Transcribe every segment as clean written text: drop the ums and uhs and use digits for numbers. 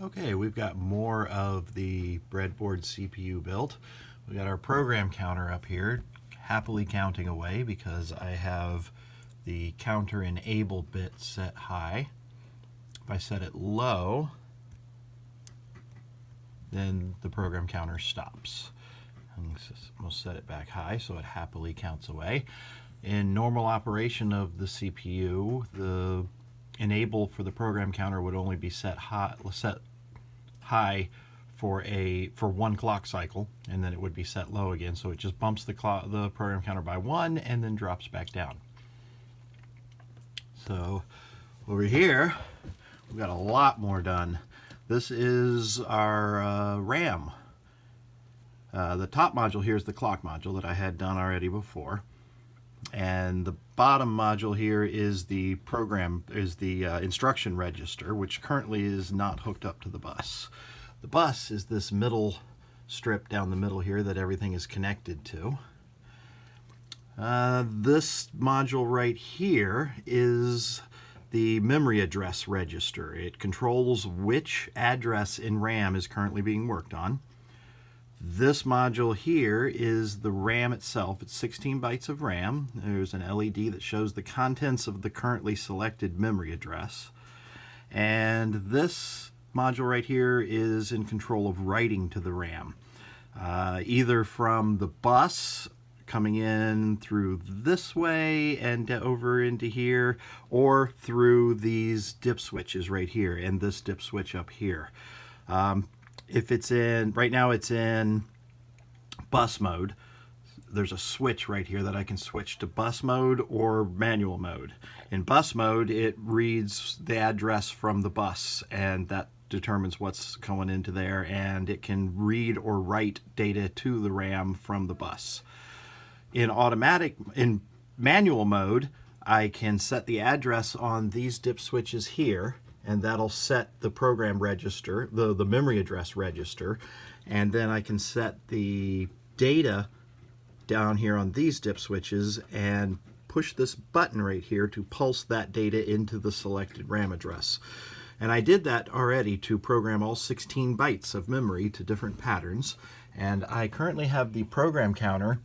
Okay, we've got more of the breadboard CPU built. We got our program counter up here, happily counting away because I have the counter enable bit set high. If I set it low, then the program counter stops. And we'll set it back high so it happily counts away. In normal operation of the CPU, the enable for the program counter would only be set high for one clock cycle, and then it would be set low again. So it just bumps the program counter by one and then drops back down. So over here, we've got a lot more done. This is our RAM. The top module here is the clock module that I had done already before. And the bottom module here is the instruction register, which currently is not hooked up to the bus. The bus is this middle strip down the middle here that everything is connected to. This module right here is the memory address register. It controls which address in RAM is currently being worked on. This module here is the RAM itself. It's 16 bytes of RAM. There's an LED that shows the contents of the currently selected memory address. And this module right here is in control of writing to the RAM, either from the bus coming in through this way and over into here, or through these dip switches right here and this dip switch up here. If it's in, right now it's in bus mode, there's a switch right here that I can switch to bus mode or manual mode. In bus mode, it reads the address from the bus, and that determines what's going into there, and it can read or write data to the RAM from the bus. In manual mode, I can set the address on these dip switches here, and that'll set the program register, the memory address register, and then I can set the data down here on these dip switches and push this button right here to pulse that data into the selected RAM address. And I did that already to program all 16 bytes of memory to different patterns, and I currently have the program counter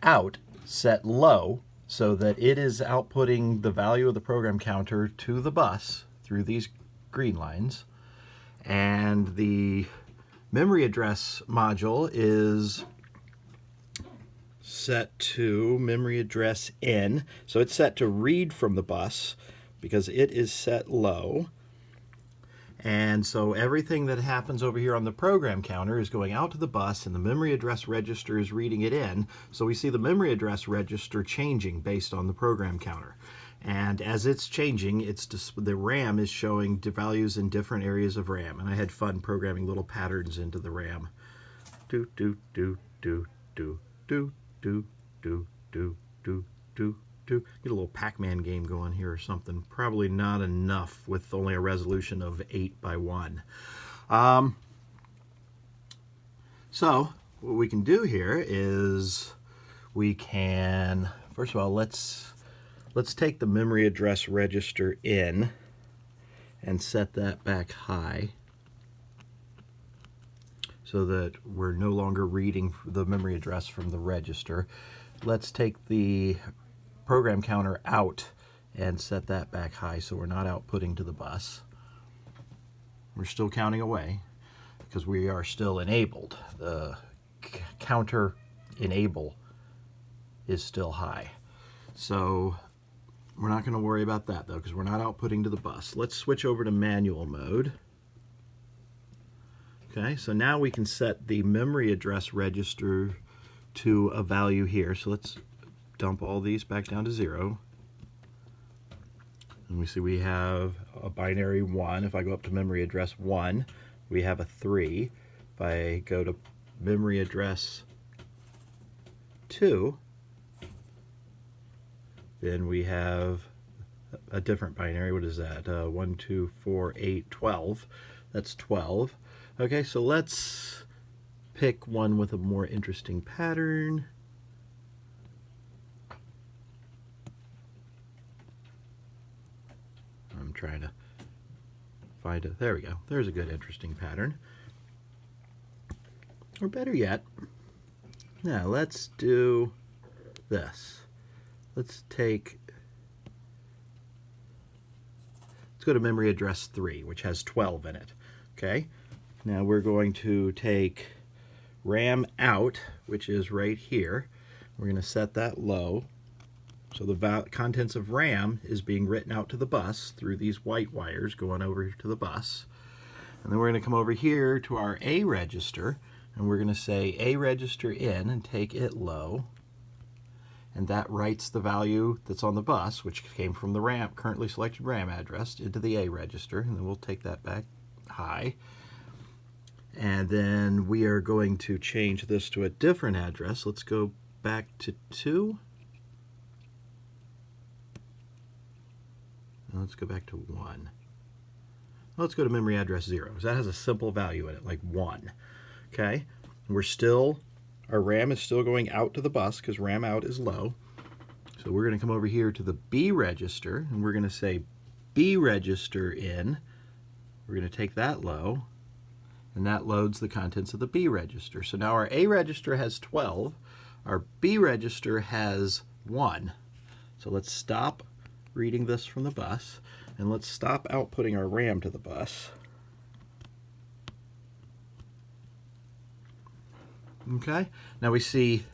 out set low, so that it is outputting the value of the program counter to the bus through these green lines. And the memory address module is set to memory address in. So it's set to read from the bus because it is set low. And so everything that happens over here on the program counter is going out to the bus, and the memory address register is reading it in. So we see the memory address register changing based on the program counter. And as it's changing, the RAM is showing values in different areas of RAM. And I had fun programming little patterns into the RAM. Do, do, do, do, do, do, do, do, do, do, do. Get a little Pac-Man game going here or something. Probably not enough with only a resolution of 8 by 1. So what we can do here is we can, first of all, let's take the memory address register in and set that back high so that we're no longer reading the memory address from the register. Let's take the program counter out and set that back high so we're not outputting to the bus. We're still counting away because we are still enabled. The counter enable is still high. So we're not going to worry about that though, because we're not outputting to the bus. Let's switch over to manual mode. Okay, so now we can set the memory address register to a value here. So let's dump all these back down to 0. And we see we have a binary 1. If I go up to memory address 1, we have a 3. If I go to memory address 2, then we have a different binary. What is that? 1, 2, 4, 8, 12. That's 12. Okay, so let's pick one with a more interesting pattern. I'm trying to find it. There we go. There's a good, interesting pattern. Or better yet, now let's do this. Let's go to memory address 3, which has 12 in it. Okay. Now we're going to take RAM out, which is right here. We're going to set that low. So the contents of RAM is being written out to the bus through these white wires going over to the bus. And then we're going to come over here to our A register, and we're going to say A register in and take it low. And that writes the value that's on the bus, which came from the RAM, currently selected RAM address, into the A register. And then we'll take that back high. And then we are going to change this to a different address. Let's go back to 2. Let's go back to 1. Let's go to memory address 0. So that has a simple value in it, like 1. Okay, our RAM is still going out to the bus because RAM out is low. So we're going to come over here to the B register, and we're going to say B register in. We're going to take that low, and that loads the contents of the B register. So now our A register has 12, our B register has 1. So let's stop reading this from the bus, and let's stop outputting our RAM to the bus. Okay, now we see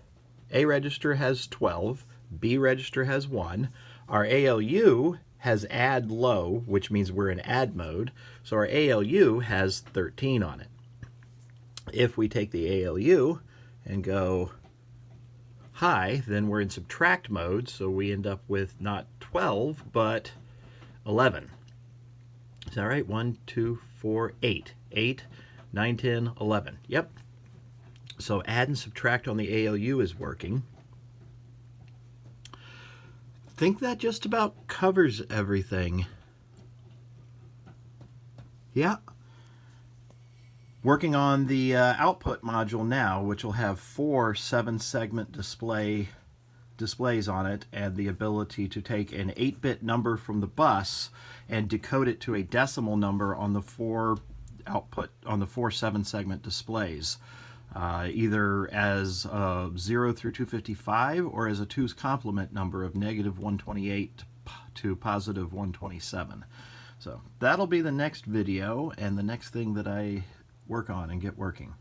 A register has 12, B register has 1. Our ALU has add low, which means we're in add mode, so our ALU has 13 on it. If we take the ALU and go high, then we're in subtract mode, so we end up with not 12, but 11. Is that right? 1, 2, 4, 8. 8, 9, 10, 11. Yep. So add and subtract on the ALU is working. I think that just about covers everything. Yeah. Working on the output module now, which will have 4 7-segment displays on it, and the ability to take an 8-bit number from the bus and decode it to a decimal number on the 4 7-segment displays. Either as 0 through 255 or as a 2's complement number of -128 to +127. So that'll be the next video and the next thing that I work on and get working.